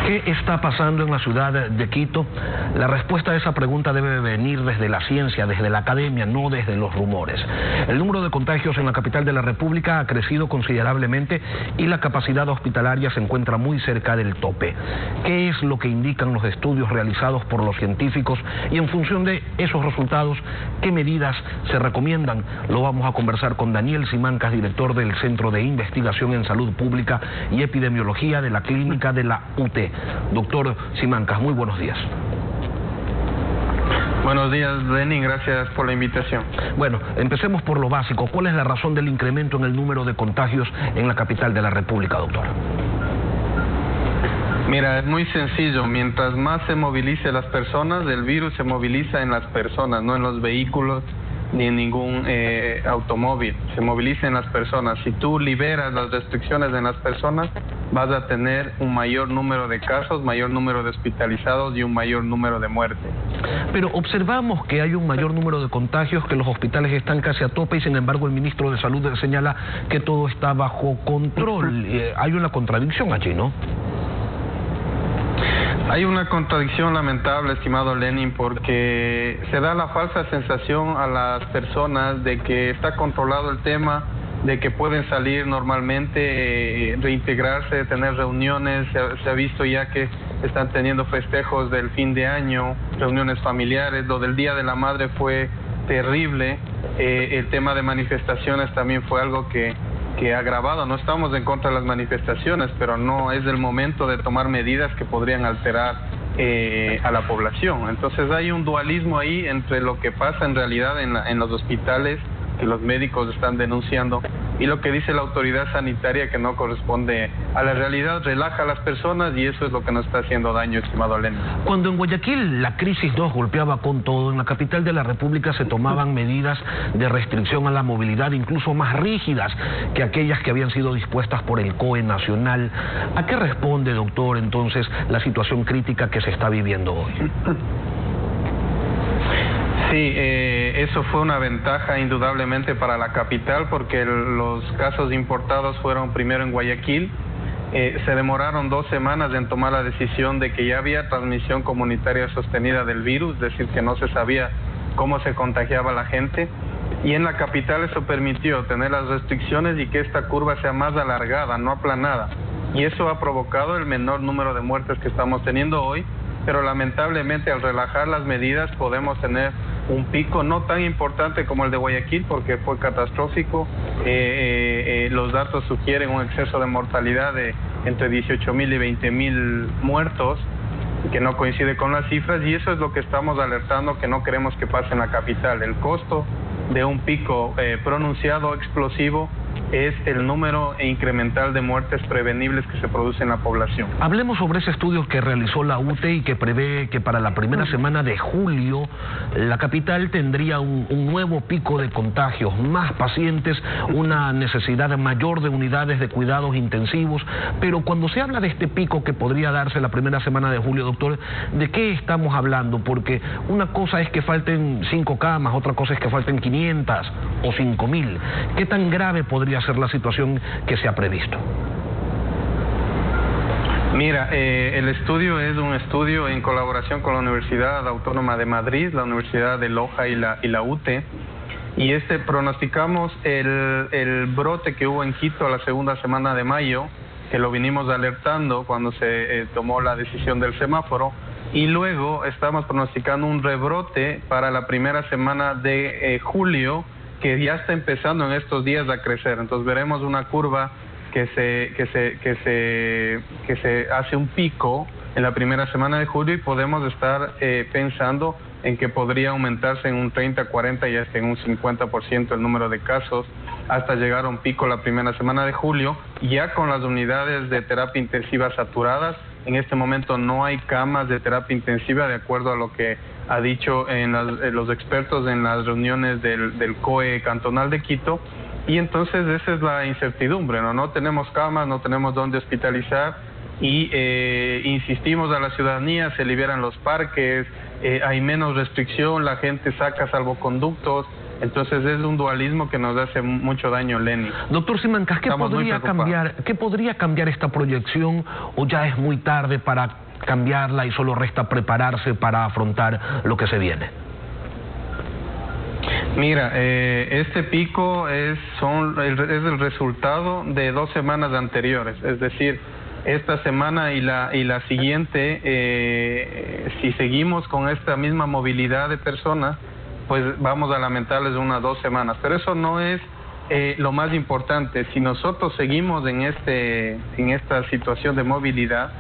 ¿Qué está pasando en la ciudad de Quito? La respuesta a esa pregunta debe venir desde la ciencia, desde la academia, no desde los rumores. El número de contagios en la capital de la República ha crecido considerablemente y la capacidad hospitalaria se encuentra muy cerca del tope. ¿Qué es lo que indican los estudios realizados por los científicos? Y en función de esos resultados, ¿qué medidas se recomiendan? Lo vamos a conversar con Daniel Simancas, director del Centro de Investigación en Salud Pública y Epidemiología de la Clínica de la UT. Doctor Simancas, muy buenos días. Buenos días, Lenin, gracias por la invitación. Bueno, empecemos por lo básico. ¿Cuál es la razón del incremento en el número de contagios en la capital de la República, doctor? Mira, es muy sencillo. Mientras más se movilice las personas, el virus se moviliza en las personas, no en los vehículos ni en ningún automóvil. Se moviliza en las personas. Si tú liberas las restricciones en las personas, vas a tener un mayor número de casos, mayor número de hospitalizados y un mayor número de muertes. Pero observamos que hay un mayor número de contagios, que los hospitales están casi a tope y sin embargo el ministro de Salud señala que todo está bajo control. Hay una contradicción allí, ¿no? Hay una contradicción lamentable, estimado Lenin, porque se da la falsa sensación a las personas de que está controlado el tema, de que pueden salir normalmente, reintegrarse, tener reuniones. Se ha visto ya que están teniendo festejos del fin de año, reuniones familiares. Lo del Día de la Madre fue terrible. El tema de manifestaciones también fue algo que ha agravado. No estamos en contra de las manifestaciones, pero no es el momento de tomar medidas que podrían alterar a la población. Entonces hay un dualismo ahí entre lo que pasa en realidad en los hospitales, que los médicos están denunciando, y lo que dice la autoridad sanitaria, que no corresponde a la realidad, relaja a las personas, y eso es lo que nos está haciendo daño, estimado Lenin. Cuando en Guayaquil la crisis 2 golpeaba con todo, en la capital de la República se tomaban medidas de restricción a la movilidad, incluso más rígidas que aquellas que habían sido dispuestas por el COE nacional. ¿A qué responde, doctor, entonces, la situación crítica que se está viviendo hoy? Sí, eso fue una ventaja indudablemente para la capital, porque los casos importados fueron primero en Guayaquil. Se demoraron 2 semanas en tomar la decisión de que ya había transmisión comunitaria sostenida del virus, es decir, que no se sabía cómo se contagiaba la gente. Y en la capital eso permitió tener las restricciones y que esta curva sea más alargada, no aplanada. Y eso ha provocado el menor número de muertes que estamos teniendo hoy, pero lamentablemente al relajar las medidas podemos tener un pico no tan importante como el de Guayaquil, porque fue catastrófico. Los datos sugieren un exceso de mortalidad de entre 18.000 y 20.000 muertos, que no coincide con las cifras, y eso es lo que estamos alertando, que no queremos que pase en la capital. El costo de un pico pronunciado, explosivo, es el número incremental de muertes prevenibles que se producen en la población. Hablemos sobre ese estudio que realizó la UTE y que prevé que para la primera semana de julio la capital tendría un nuevo pico de contagios, más pacientes, una necesidad mayor de unidades de cuidados intensivos. Pero cuando se habla de este pico que podría darse la primera semana de julio, doctor, ¿de qué estamos hablando? Porque una cosa es que falten 5 camas, otra cosa es que falten 500 o 5.000. ¿Qué tan grave podría ser la situación que se ha previsto? Mira, el estudio es un estudio en colaboración con la Universidad Autónoma de Madrid, la Universidad de Loja y la UTE, y pronosticamos el brote que hubo en Quito la segunda semana de mayo, que lo vinimos alertando cuando se tomó la decisión del semáforo, y luego estamos pronosticando un rebrote para la primera semana de julio, que ya está empezando en estos días a crecer. Entonces veremos una curva que se hace un pico en la primera semana de julio, y podemos estar pensando en que podría aumentarse en un 30, 40 y hasta en un 50% el número de casos, hasta llegar a un pico la primera semana de julio, ya con las unidades de terapia intensiva saturadas. En este momento no hay camas de terapia intensiva, de acuerdo a lo que ha dicho los expertos en las reuniones del COE cantonal de Quito, y entonces esa es la incertidumbre, ¿no? No tenemos camas, no tenemos dónde hospitalizar, y insistimos a la ciudadanía, se liberan los parques, hay menos restricción, la gente saca salvoconductos, Entonces es un dualismo que nos hace mucho daño, Lenny. Doctor Simancas, ¿qué podría cambiar esta proyección, o ya es muy tarde para cambiarla y solo resta prepararse para afrontar lo que se viene? Mira, este pico es el resultado de 2 semanas anteriores, es decir, esta semana y la siguiente, si seguimos con esta misma movilidad de personas, pues vamos a lamentarles unas 2 semanas. Pero eso no es lo más importante. Si nosotros seguimos en esta situación de movilidad,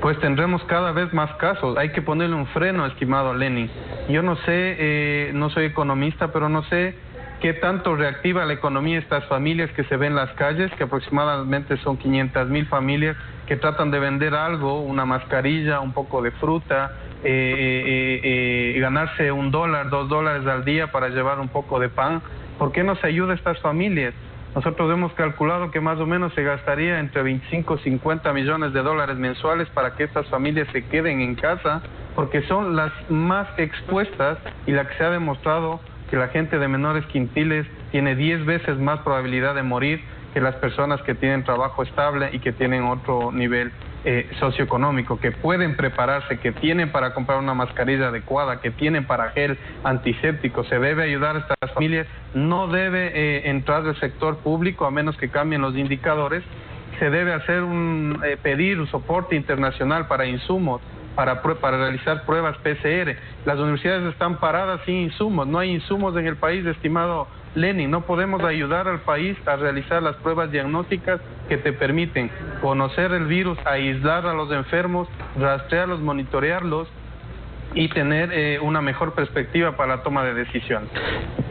pues tendremos cada vez más casos. Hay que ponerle un freno, estimado Lenny. Yo no sé, no soy economista, pero no sé qué tanto reactiva la economía estas familias que se ven en las calles, que aproximadamente son 500,000 familias que tratan de vender algo, una mascarilla, un poco de fruta, ganarse $1, $2 al día para llevar un poco de pan. ¿Por qué no se ayuda a estas familias? Nosotros hemos calculado que más o menos se gastaría entre 25 y 50 millones de dólares mensuales para que estas familias se queden en casa, porque son las más expuestas y la que se ha demostrado que la gente de menores quintiles tiene 10 veces más probabilidad de morir que las personas que tienen trabajo estable y que tienen otro nivel socioeconómico, que pueden prepararse, que tienen para comprar una mascarilla adecuada, que tienen para gel antiséptico. Se debe ayudar a estas familias, no debe entrar del sector público a menos que cambien los indicadores. Se debe hacer pedir un soporte internacional para insumos, para realizar pruebas PCR. Las universidades están paradas sin insumos, no hay insumos en el país, estimado Lenny. No podemos ayudar al país a realizar las pruebas diagnósticas que te permiten conocer el virus, aislar a los enfermos, rastrearlos, monitorearlos y tener una mejor perspectiva para la toma de decisiones.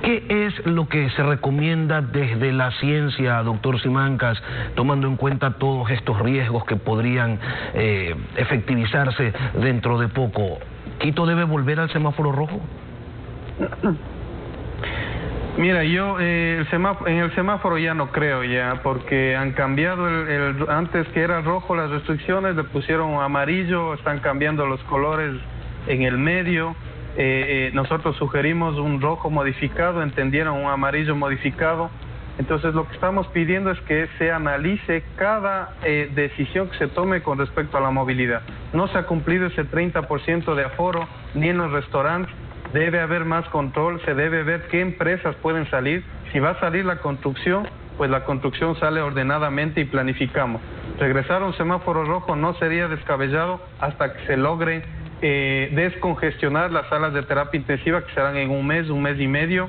¿Qué es lo que se recomienda desde la ciencia, doctor Simancas, tomando en cuenta todos estos riesgos que podrían efectivizarse dentro de poco? ¿Quito debe volver al semáforo rojo? Mira, yo en el semáforo ya no creo porque han cambiado antes que era rojo las restricciones, le pusieron amarillo, están cambiando los colores en el medio. Nosotros sugerimos un rojo modificado, entendieron un amarillo modificado. Entonces lo que estamos pidiendo es que se analice cada decisión que se tome con respecto a la movilidad. No se ha cumplido ese 30% de aforo ni en los restaurantes. Debe haber más control, se debe ver qué empresas pueden salir. Si va a salir la construcción, pues la construcción sale ordenadamente y planificamos. Regresar a un semáforo rojo no sería descabellado hasta que se logre descongestionar las salas de terapia intensiva, que serán en un mes y medio,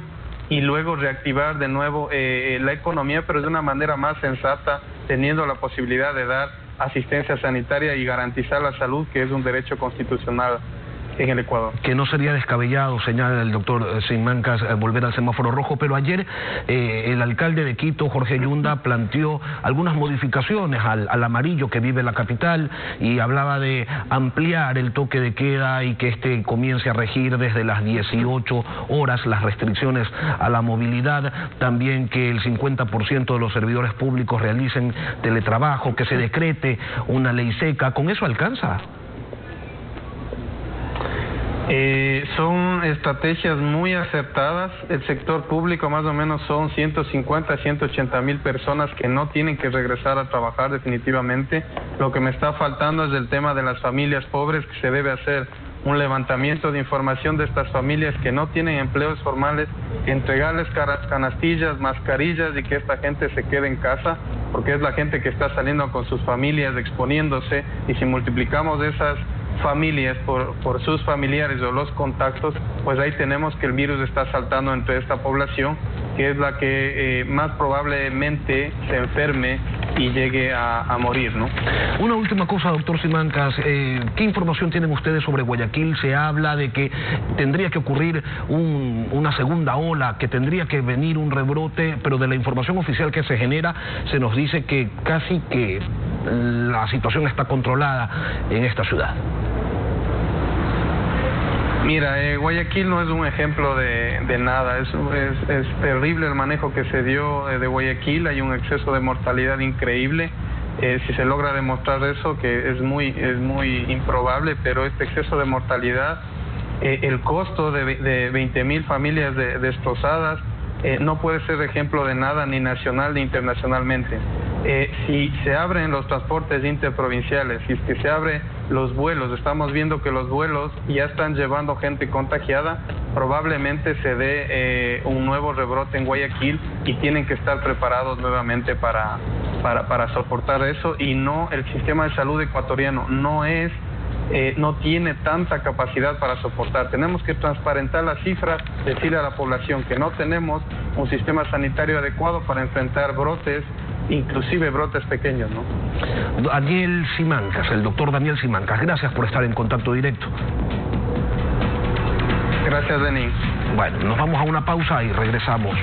y luego reactivar de nuevo la economía, pero de una manera más sensata, teniendo la posibilidad de dar asistencia sanitaria y garantizar la salud, que es un derecho constitucional en el Ecuador. Que no sería descabellado, señala el doctor Simancas, volver al semáforo rojo, pero ayer el alcalde de Quito, Jorge Yunda, planteó algunas modificaciones al amarillo que vive la capital y hablaba de ampliar el toque de queda y que este comience a regir desde las 18 horas, las restricciones a la movilidad, también que el 50% de los servidores públicos realicen teletrabajo, que se decrete una ley seca. ¿Con eso alcanza? Son estrategias muy acertadas. El sector público más o menos son 150 a 180 mil personas que no tienen que regresar a trabajar definitivamente. Lo que me está faltando es el tema de las familias pobres, que se debe hacer un levantamiento de información de estas familias que no tienen empleos formales, entregarles canastillas, mascarillas y que esta gente se quede en casa, porque es la gente que está saliendo con sus familias, exponiéndose, y si multiplicamos esas familias por sus familiares o los contactos, pues ahí tenemos que el virus está saltando entre esta población, que es la que más probablemente se enferme y llegue a morir, ¿no? Una última cosa, doctor Simancas, ¿qué información tienen ustedes sobre Guayaquil? Se habla de que tendría que ocurrir una segunda ola, que tendría que venir un rebrote, pero de la información oficial que se genera se nos dice que casi que la situación está controlada en esta ciudad. Mira, Guayaquil no es un ejemplo de nada, es terrible el manejo que se dio de Guayaquil, hay un exceso de mortalidad increíble. Si se logra demostrar eso, que es muy improbable, pero este exceso de mortalidad, el costo de 20,000 familias destrozadas, no puede ser ejemplo de nada ni nacional ni internacionalmente. Si se abren los transportes interprovinciales, si es que se abren los vuelos, estamos viendo que los vuelos ya están llevando gente contagiada, probablemente se dé un nuevo rebrote en Guayaquil y tienen que estar preparados nuevamente para soportar eso, y no, el sistema de salud ecuatoriano no tiene tanta capacidad para soportar. Tenemos que transparentar las cifras, decirle a la población que no tenemos un sistema sanitario adecuado para enfrentar brotes, inclusive brotes pequeños, ¿no? Daniel Simancas, el doctor Daniel Simancas, gracias por estar en contacto directo. Gracias, Denis. Bueno, nos vamos a una pausa y regresamos.